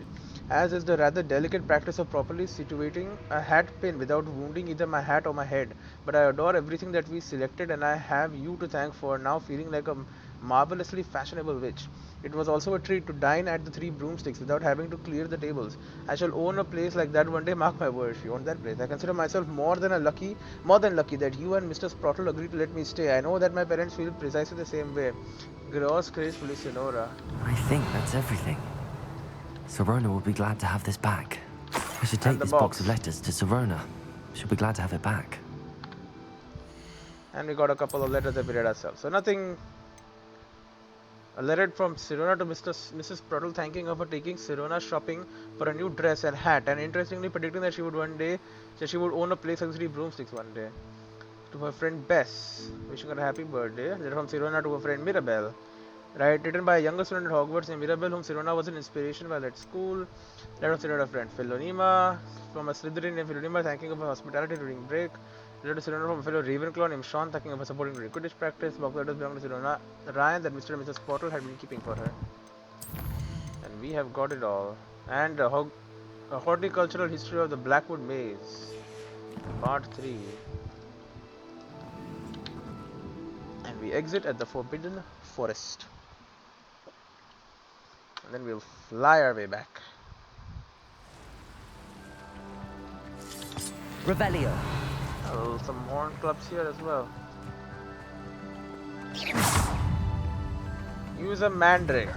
as is the rather delicate practice of properly situating a hat pin without wounding either my hat or my head. But I adore everything that we selected, and I have you to thank for now feeling like a marvelously fashionable witch. It was also a treat to dine at the Three Broomsticks without having to clear the tables. I shall own a place like that one day, mark my words. You own that place. I consider myself more than lucky that you and Mr. Sprottle agreed to let me stay. I know that my parents feel precisely the same way. Gross gracefully, Sonora. I think that's everything. Serona will be glad to have this back. I should take this box of letters to Serona. She'll be glad to have it back. And we got a couple of letters that we read ourselves. So nothing. A letter from Serona to Mrs. Sprottle thanking her for taking Serona shopping for a new dress and hat, and interestingly predicting that she would own a place at Three Broomsticks one day. To her friend Bess, wishing her a happy birthday. Letter from Serona to her friend Mirabelle. Right, written by a younger student at Hogwarts named Mirabelle, whom Serona was an inspiration while at school. Letter from Serona to friend Philonema, from a Slytherin named Philonema, thanking her for hospitality during break. Letter to Serona from a fellow Ravenclaw named Sean, thanking her for supporting during Quidditch practice. Box letters belong to Serona Ryan that Mr. and Mrs. Potter had been keeping for her. And we have got it all. And a horticultural history of the Blackwood Maze, Part 3. And we exit at the Forbidden Forest. And then we'll fly our way back. Revelio. Oh, some horn clubs here as well. Use a mandrake.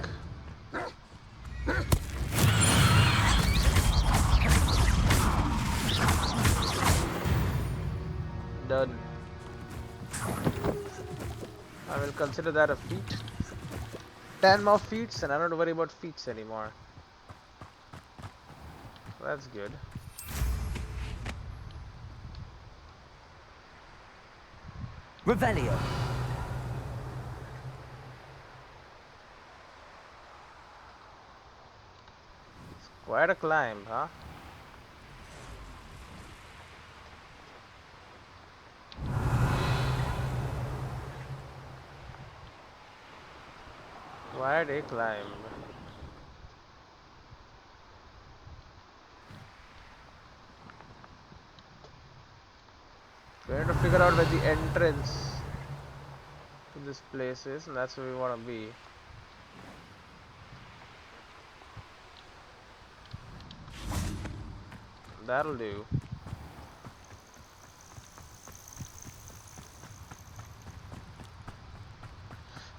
Done. I will consider that a feat. 10 more feats and I don't worry about feats anymore. That's good. Revelio. It's quite a climb, huh? Quite a climb. We have to figure out where the entrance to this place is, and that's where we want to be. That'll do.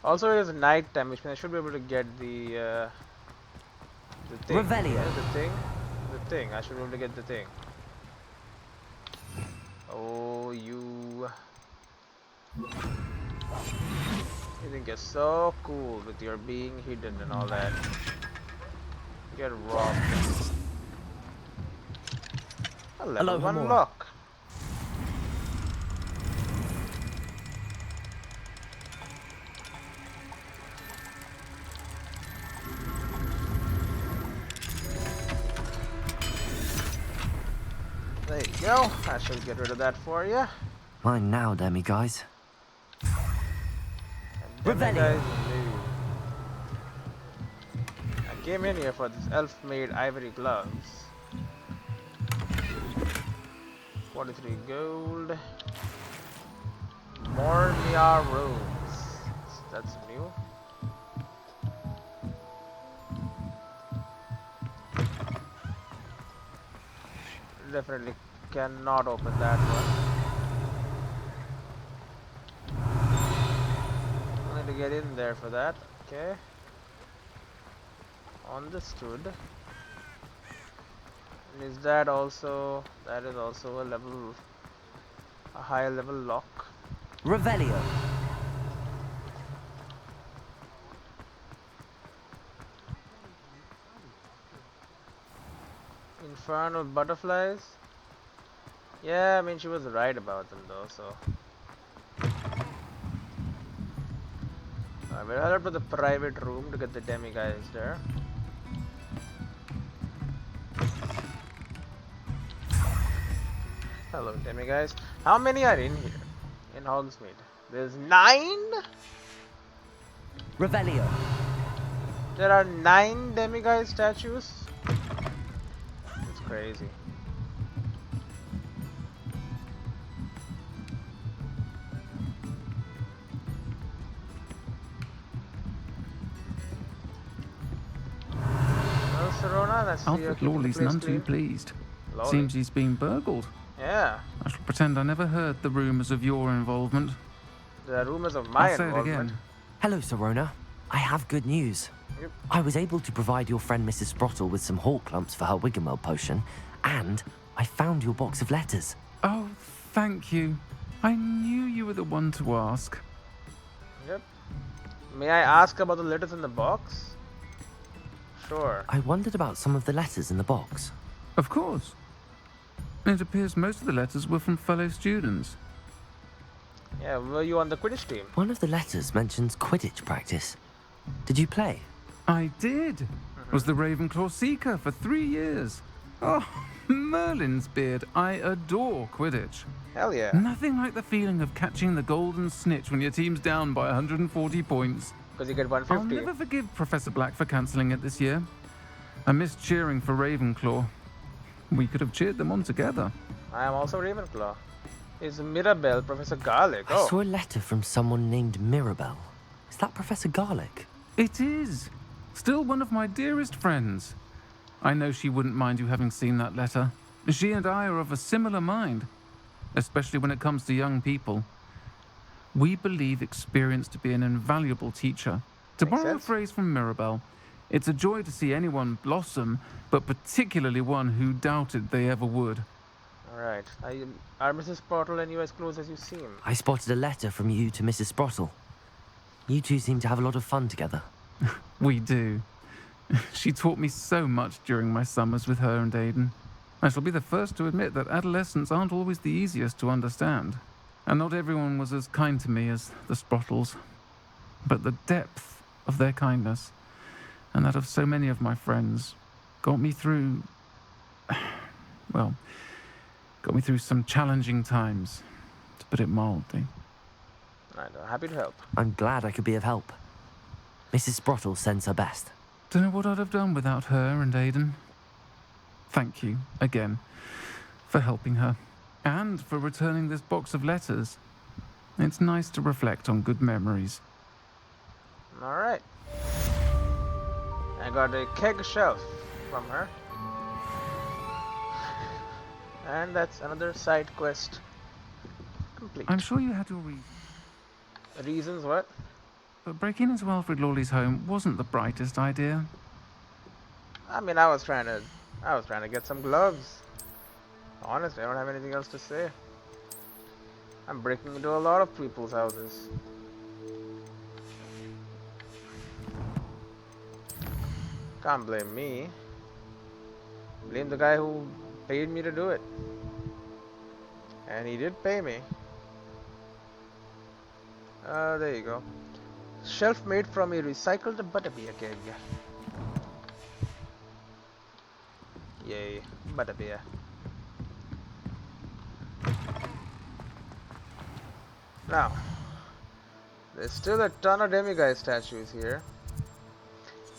Also, it is night time, which means I should be able to get the thing. Revelio. Yeah, the thing. I should be able to get the thing. Oh, you think you're so cool with your being hidden and all that. Get robbed. A level 1 lock. There you go. I should get rid of that for you. Mine now, Demi guys. Revelio. I came in here for this elf-made ivory gloves. 43 gold. Mornia robes. That's new. Definitely cannot open that one. I need to get in there for that. Okay. Understood. And is that also? That is also a high level lock. Revelio. Infernal butterflies. Yeah, I mean she was right about them though, so. Alright, we'll head up to the private room to get the demi-guys there. Hello, demi-guys. How many are in here? In Hogsmeade? There's 9? Revelio. There are 9 demi-guy statues? It's crazy. Well, Serona, let's see. Alfred Lawley's none too pleased. Seems he's been burgled. Yeah. I shall pretend I never heard the rumours of your involvement. The rumours of my I'll say involvement. it again. Hello, Serona. I have good news. Yep. I was able to provide your friend Mrs. Sprottle with some hawk lumps for her Wiggenweld potion, and I found your box of letters. Oh, thank you. I knew you were the one to ask. Yep. May I ask about the letters in the box? Sure. I wondered about some of the letters in the box. Of course. It appears most of the letters were from fellow students. Yeah, were you on the Quidditch team? One of the letters mentions Quidditch practice. Did you play? I did. Was the Ravenclaw Seeker for 3 years. Oh, Merlin's beard. I adore Quidditch. Hell yeah. Nothing like the feeling of catching the golden snitch when your team's down by 140 points. Because you get 150. I'll never forgive Professor Black for cancelling it this year. I missed cheering for Ravenclaw. We could have cheered them on together. I am also Ravenclaw. Is Mirabelle Professor Garlic? I saw a letter from someone named Mirabelle. Is that Professor Garlic? It is. Still one of my dearest friends. I know she wouldn't mind you having seen that letter. She and I are of a similar mind, especially when it comes to young people. We believe experience to be an invaluable teacher. To borrow a phrase from Mirabelle, it's a joy to see anyone blossom, but particularly one who doubted they ever would. Alright. Are Mrs. Sprottle and you as close as you seem? I spotted a letter from you to Mrs. Sprottle. You two seem to have a lot of fun together. We do. She taught me so much during my summers with her and Aidan. I shall be the first to admit that adolescents aren't always the easiest to understand. and not everyone was as kind to me as the Sprottles. But the depth of their kindness, and that of so many of my friends, got me through... well, got me through some challenging times, to put it mildly. I'm happy to help. I'm glad I could be of help. Mrs. Sprottle sends her best. Don't know what I'd have done without her and Aidan. Thank you, again, for helping her, and for returning this box of letters. It's nice to reflect on good memories. Alright. I got a keg shelf from her. And that's another side quest complete. I'm sure you had your reasons. Reasons what? But breaking into Alfred Lawley's home wasn't the brightest idea. I mean, I was trying to get some gloves. Honestly, I don't have anything else to say. I'm breaking into a lot of people's houses. Can't blame me. Blame the guy who paid me to do it. And he did pay me. There you go. Shelf made from a recycled butterbeer keg. Yay, butterbeer. Now, there's still a ton of demiguise statues here.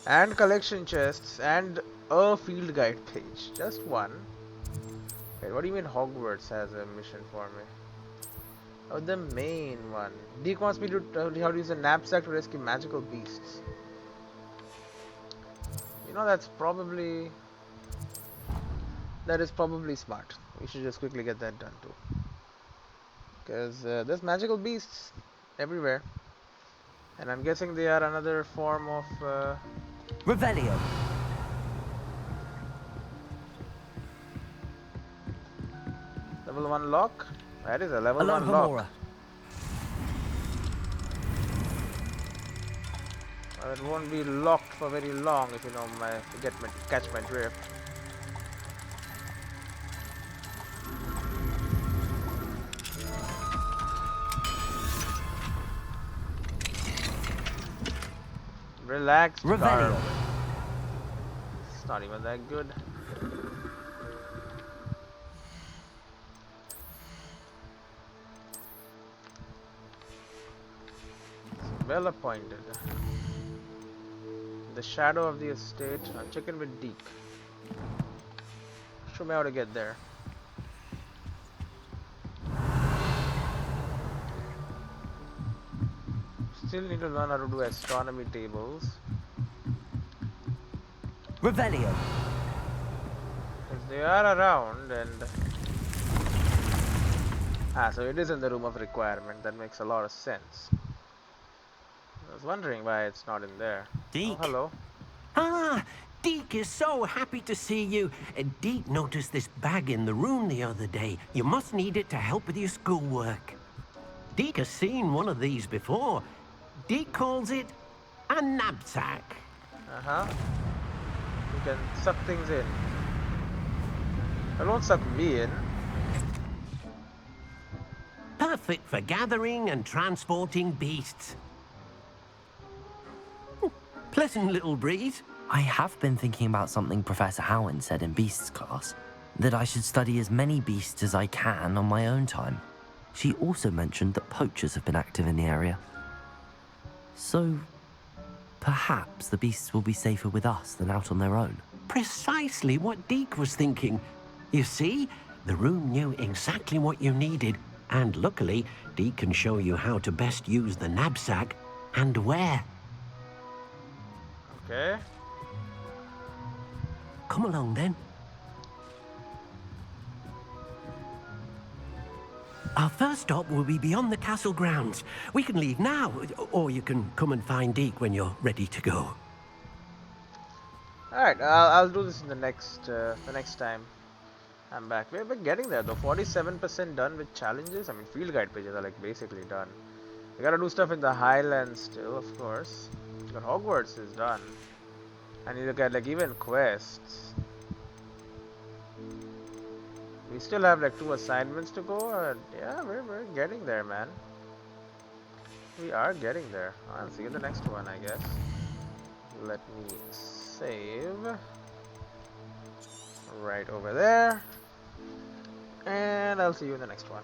And collection chests and a field guide page. Just one. Wait, what do you mean Hogwarts has a mission for me? Oh, the main one. Deke wants me to tell you how to use a knapsack to rescue magical beasts. You know, that is probably smart. We should just quickly get that done too. Because there's magical beasts everywhere. And I'm guessing they are another form of... Revelio. Level 1 lock? That is a level 1 lock. Well, it won't be locked for very long if you know catch my drift. Relax, Revelio. It's not even that good. Well appointed. The shadow of the estate. I'm checking with Deke. Show me how to get there. Still need to learn how to do astronomy tables. Revelio. Because they are around and... so it is in the room of requirement. That makes a lot of sense. I was wondering why it's not in there. Deke. Oh, hello. Ah, Deke is so happy to see you. Deke noticed this bag in the room the other day. You must need it to help with your schoolwork. Deke has seen one of these before. Deke calls it a knapsack. Uh-huh. You can suck things in. It won't suck me in. Perfect for gathering and transporting beasts. Pleasant little breeze. I have been thinking about something Professor Howin said in Beasts class, that I should study as many beasts as I can on my own time. She also mentioned that poachers have been active in the area. So, perhaps the beasts will be safer with us than out on their own. Precisely what Deke was thinking. You see, the room knew exactly what you needed, and luckily, Deke can show you how to best use the knapsack and where. Okay. Come along then. Our first stop will be beyond the castle grounds. We can leave now, or you can come and find Deke when you're ready to go. Alright, I'll do this in the next time I'm back. We're getting there though. 47% done with challenges. I mean, field guide pages are like basically done. We gotta do stuff in the Highlands still, of course. But Hogwarts is done. And you look at like even quests. We still have like 2 assignments to go, and yeah, we're getting there, man. We are getting there. I'll see you in the next one, I guess. Let me save right over there, and I'll see you in the next one.